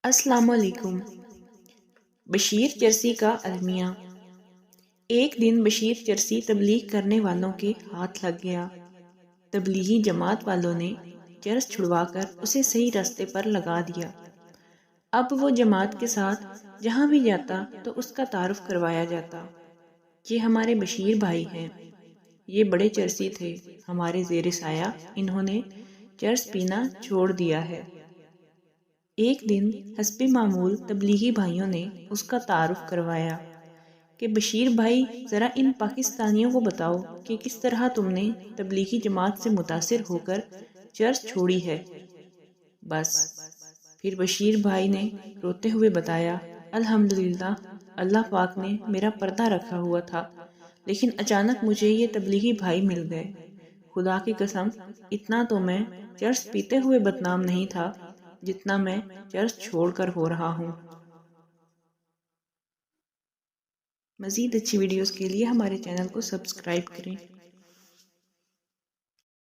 السلام علیکم۔ بشیر چرسی کا المیہ۔ ایک دن بشیر چرسی تبلیغ کرنے والوں کے ہاتھ لگ گیا۔ تبلیغی جماعت والوں نے چرس چھڑوا کر اسے صحیح راستے پر لگا دیا۔ اب وہ جماعت کے ساتھ جہاں بھی جاتا تو اس کا تعارف کروایا جاتا۔ یہ ہمارے بشیر بھائی ہیں، یہ بڑے چرسی تھے، ہمارے زیر سایہ انہوں نے چرس پینا چھوڑ دیا ہے۔ ایک دن حسب معمول تبلیغی بھائیوں نے اس کا تعارف کروایا کہ بشیر بھائی ذرا ان پاکستانیوں کو بتاؤ کہ کس طرح تم نے تبلیغی جماعت سے متاثر ہو کر چرس چھوڑی ہے۔ بس پھر بشیر بھائی نے روتے ہوئے بتایا، الحمدللہ اللہ پاک نے میرا پردہ رکھا ہوا تھا، لیکن اچانک مجھے یہ تبلیغی بھائی مل گئے۔ خدا کی قسم اتنا تو میں چرس پیتے ہوئے بدنام نہیں تھا جتنا میں چرس چھوڑ کر ہو رہا ہوں۔ مزید اچھی ویڈیوز کے لیے ہمارے چینل کو سبسکرائب کریں۔